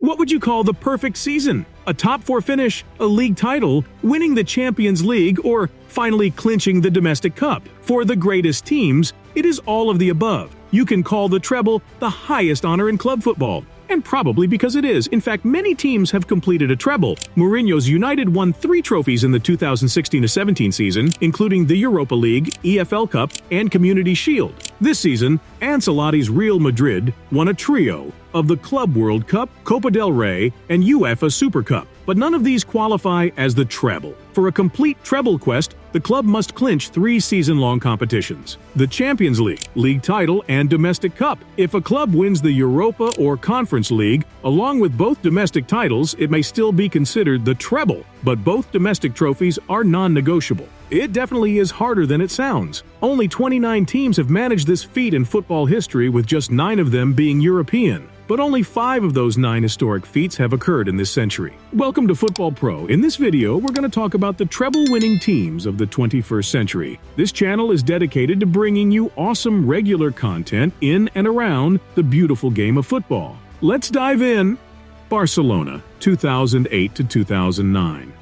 What would you call the perfect season? A top four finish, a league title, winning the Champions League, or finally clinching the domestic cup? For the greatest teams, it is all of the above. You can call the treble the highest honor in club football. And probably because it is. In fact, many teams have completed a treble. Mourinho's United won 3 trophies in the 2016-17 season, including the Europa League, EFL Cup, and Community Shield. This season, Ancelotti's Real Madrid won a trio of the Club World Cup, Copa del Rey, and UEFA Super Cup. But none of these qualify as the treble. For a complete treble quest, the club must clinch 3 season-long competitions: the Champions League, league title, and domestic cup. If a club wins the Europa or Conference League, along with both domestic titles, it may still be considered the treble, but both domestic trophies are non-negotiable. It definitely is harder than it sounds. Only 29 teams have managed this feat in football history, with just 9 of them being European. But only 5 of those 9 historic feats have occurred in this century. Welcome to Football Pro. In this video, we're going to talk about the treble-winning teams of the 21st century. This channel is dedicated to bringing you awesome regular content in and around the beautiful game of football. Let's dive in. Barcelona, 2008 to 2009.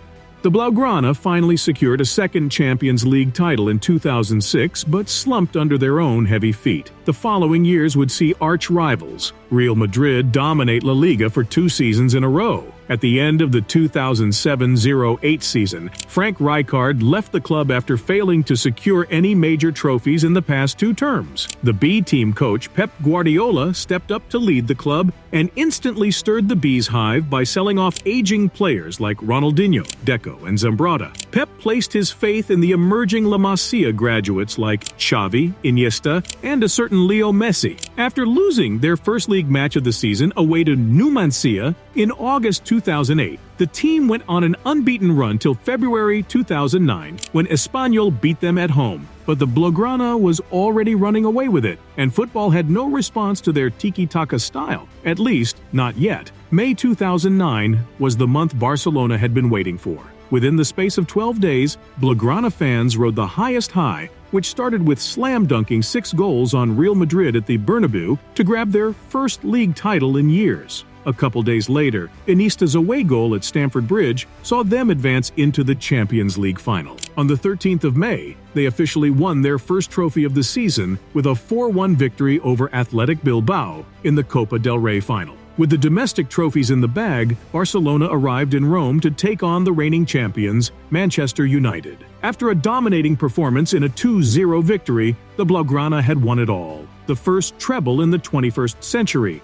The Blaugrana finally secured a second Champions League title in 2006, but slumped under their own heavy feet. The following years would see arch-rivals Real Madrid dominate La Liga for 2 seasons in a row. At the end of the 2007-08 season, Frank Rijkaard left the club after failing to secure any major trophies in the past 2 terms. The B-team coach Pep Guardiola stepped up to lead the club and instantly stirred the bees' hive by selling off aging players like Ronaldinho, Deco, and Zambrata. Pep placed his faith in the emerging La Masia graduates like Xavi, Iniesta, and a certain Leo Messi. After losing their first league match of the season away to Numancia in August 2008, the team went on an unbeaten run till February 2009, when Espanyol beat them at home. But the Blaugrana was already running away with it, and football had no response to their tiki-taka style, at least not yet. May 2009 was the month Barcelona had been waiting for. Within the space of 12 days, Blaugrana fans rode the highest high, which started with slam-dunking 6 goals on Real Madrid at the Bernabeu to grab their first league title in years. A couple days later, Iniesta's away goal at Stamford Bridge saw them advance into the Champions League final. On the 13th of May, they officially won their first trophy of the season with a 4-1 victory over Athletic Bilbao in the Copa del Rey final. With the domestic trophies in the bag, Barcelona arrived in Rome to take on the reigning champions, Manchester United. After a dominating performance in a 2-0 victory, the Blaugrana had won it all. The first treble in the 21st century.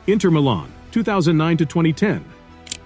Inter Milan, 2009 to 2010.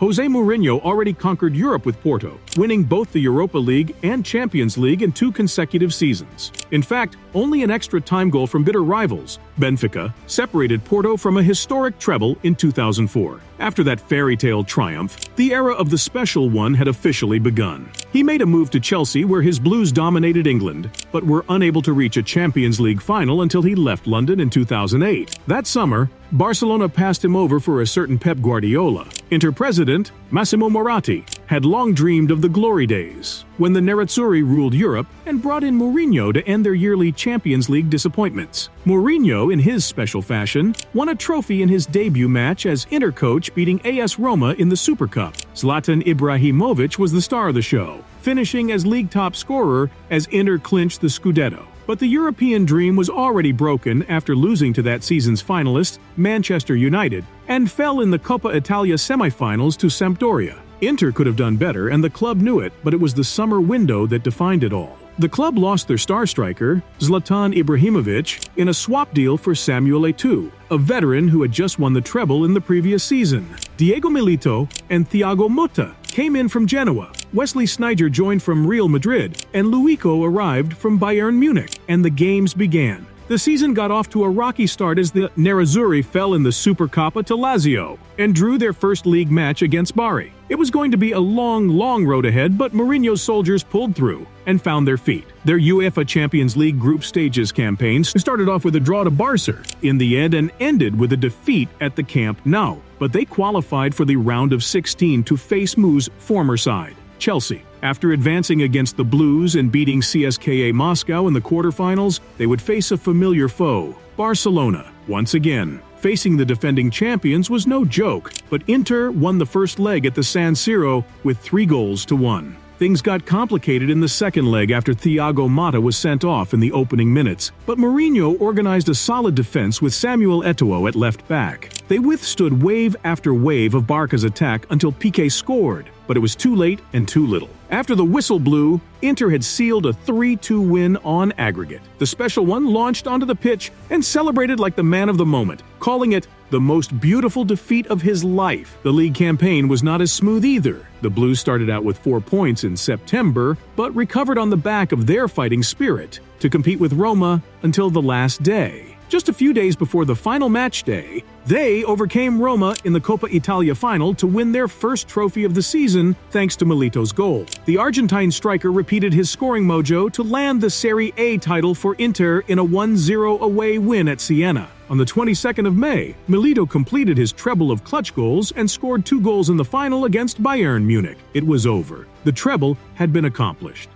Jose Mourinho already conquered Europe with Porto, winning both the Europa League and Champions League in 2 consecutive seasons. In fact, only an extra time goal from bitter rivals, Benfica, separated Porto from a historic treble in 2004. After that fairy tale triumph, the era of the special one had officially begun. He made a move to Chelsea, where his Blues dominated England, but were unable to reach a Champions League final until he left London in 2008. That summer, Barcelona passed him over for a certain Pep Guardiola. Inter president Massimo Moratti had long dreamed of the glory days, when the Nerazzurri ruled Europe, and brought in Mourinho to end their yearly Champions League disappointments. Mourinho, in his special fashion, won a trophy in his debut match as Inter coach, beating AS Roma in the Super Cup. Zlatan Ibrahimovic was the star of the show, finishing as league top scorer as Inter clinched the Scudetto. But the European dream was already broken after losing to that season's finalist, Manchester United, and fell in the Coppa Italia semifinals to Sampdoria. Inter could have done better, and the club knew it, but it was the summer window that defined it all. The club lost their star striker, Zlatan Ibrahimovic, in a swap deal for Samuel Eto'o, a veteran who had just won the treble in the previous season. Diego Milito and Thiago Motta came in from Genoa. Wesley Sneijder joined from Real Madrid, and Luiko arrived from Bayern Munich, and the games began. The season got off to a rocky start as the Nerazzurri fell in the Supercoppa to Lazio and drew their first league match against Bari. It was going to be a long road ahead, but Mourinho's soldiers pulled through and found their feet. Their UEFA Champions League group stages campaigns started off with a draw to Barca in the end and ended with a defeat at the Camp Nou, but they qualified for the round of 16 to face Mou's former side, Chelsea. After advancing against the Blues and beating CSKA Moscow in the quarterfinals, they would face a familiar foe, Barcelona. Once again, Facing the defending champions was no joke, but Inter won the first leg at the San Siro with 3-1. Things got complicated in the second leg after Thiago Motta was sent off in the opening minutes, but Mourinho organized a solid defense with Samuel Eto'o at left back. They withstood wave after wave of Barca's attack until Piqué scored, but it was too late and too little. After the whistle blew, Inter had sealed a 3-2 win on aggregate. The special one launched onto the pitch and celebrated like the man of the moment, calling it the most beautiful defeat of his life. The league campaign was not as smooth either. The Blues started out with 4 points in September, but recovered on the back of their fighting spirit to compete with Roma until the last day. Just a few days before the final match day, they overcame Roma in the Coppa Italia final to win their first trophy of the season thanks to Milito's goal. The Argentine striker repeated his scoring mojo to land the Serie A title for Inter in a 1-0 away win at Siena. On the 22nd of May, Milito completed his treble of clutch goals and scored 2 goals in the final against Bayern Munich. It was over. The treble had been accomplished.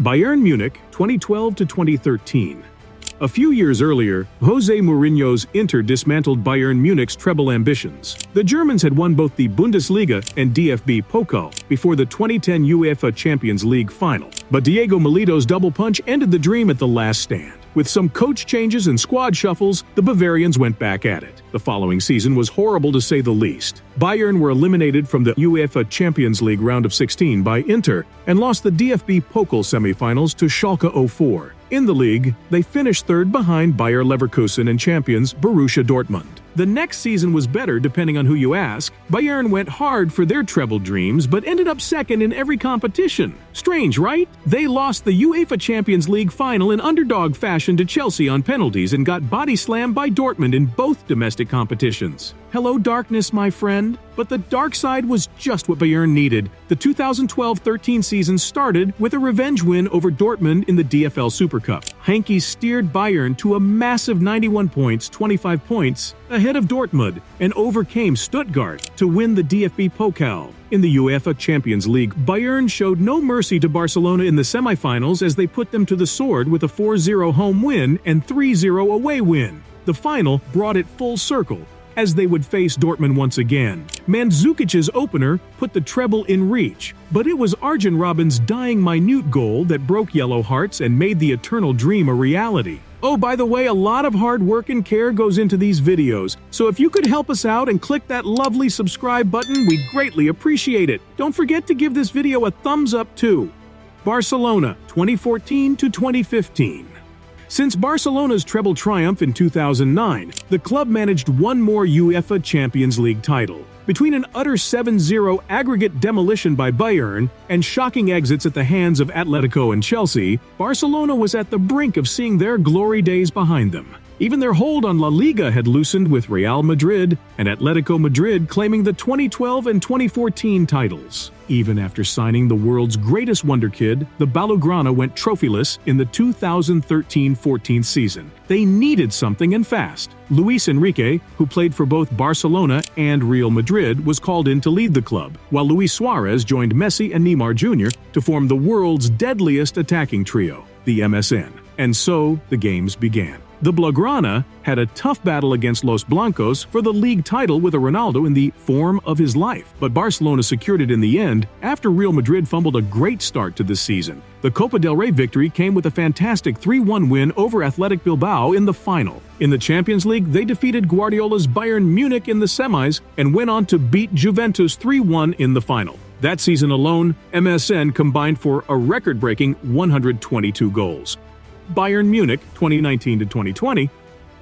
Bayern Munich, 2012 to 2013. A few years earlier, Jose Mourinho's Inter dismantled Bayern Munich's treble ambitions. The Germans had won both the Bundesliga and DFB Pokal before the 2010 UEFA Champions League final. But Diego Milito's double punch ended the dream at the last stand. With some coach changes and squad shuffles, the Bavarians went back at it. The following season was horrible to say the least. Bayern were eliminated from the UEFA Champions League round of 16 by Inter and lost the DFB Pokal semifinals to Schalke 04. In the league, they finished third behind Bayer Leverkusen and champions Borussia Dortmund. The next season was better depending on who you ask. Bayern went hard for their treble dreams but ended up second in every competition. Strange, right? They lost the UEFA Champions League final in underdog fashion to Chelsea on penalties and got body slammed by Dortmund in both domestic competitions. Hello darkness, my friend. But the dark side was just what Bayern needed. The 2012-13 season started with a revenge win over Dortmund in the DFL Super Cup. Heynckes steered Bayern to a massive 91 points, 25 points, ahead of Dortmund, and overcame Stuttgart to win the DFB Pokal. In the UEFA Champions League, Bayern showed no mercy to Barcelona in the semifinals as they put them to the sword with a 4-0 home win and 3-0 away win. The final brought it full circle, as they would face Dortmund once again. Mandzukic's opener put the treble in reach, but it was Arjen Robben's dying minute goal that broke yellow hearts and made the eternal dream a reality. Oh, by the way, a lot of hard work and care goes into these videos, so if you could help us out and click that lovely subscribe button, we'd greatly appreciate it. Don't forget to give this video a thumbs up too. Barcelona, 2014 to 2015. Since Barcelona's treble triumph in 2009, the club managed one more UEFA Champions League title. Between an utter 7-0 aggregate demolition by Bayern and shocking exits at the hands of Atletico and Chelsea, Barcelona was at the brink of seeing their glory days behind them. Even their hold on La Liga had loosened with Real Madrid and Atletico Madrid claiming the 2012 and 2014 titles. Even after signing the world's greatest wonderkid, the Blaugrana went trophyless in the 2013-14 season. They needed something and fast. Luis Enrique, who played for both Barcelona and Real Madrid, was called in to lead the club, while Luis Suarez joined Messi and Neymar Jr. to form the world's deadliest attacking trio, the MSN. And so the games began. The Blaugrana had a tough battle against Los Blancos for the league title with a Ronaldo in the form of his life, but Barcelona secured it in the end after Real Madrid fumbled a great start to this season. The Copa del Rey victory came with a fantastic 3-1 win over Athletic Bilbao in the final. In the Champions League, they defeated Guardiola's Bayern Munich in the semis and went on to beat Juventus 3-1 in the final. That season alone, MSN combined for a record-breaking 122 goals. Bayern Munich, 2019 to 2020.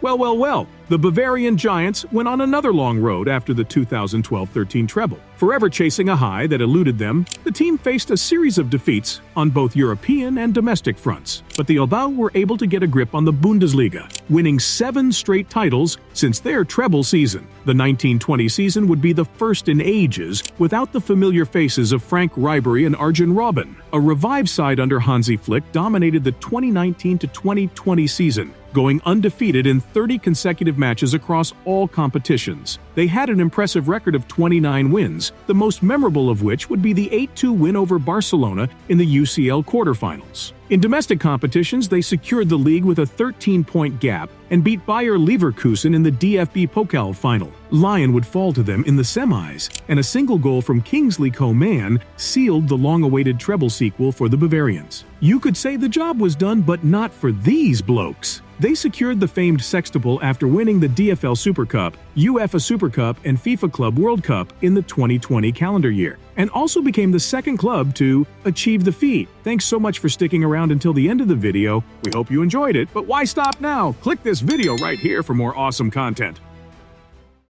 Well, the Bavarian Giants went on another long road after the 2012-13 treble. Forever chasing a high that eluded them, the team faced a series of defeats on both European and domestic fronts. But the Eto'o were able to get a grip on the Bundesliga, winning 7 straight titles since their treble season. The 1920 season would be the first in ages without the familiar faces of Frank Ribery and Arjen Robben. A revived side under Hansi Flick dominated the 2019 to 2020 season, going undefeated in 30 consecutive matches across all competitions. They had an impressive record of 29 wins, the most memorable of which would be the 8-2 win over Barcelona in the UCL quarterfinals. In domestic competitions, they secured the league with a 13-point gap and beat Bayer Leverkusen in the DFB Pokal final. Lyon would fall to them in the semis, and a single goal from Kingsley Coman sealed the long-awaited treble sequel for the Bavarians. You could say the job was done, but not for these blokes. They secured the famed sextuple after winning the DFL Super Cup, UEFA Super Cup, and FIFA Club World Cup in the 2020 calendar year, and also became the second club to achieve the feat. Thanks so much for sticking around until the end of the video. We hope you enjoyed it, but why stop now? Click this video right here for more awesome content.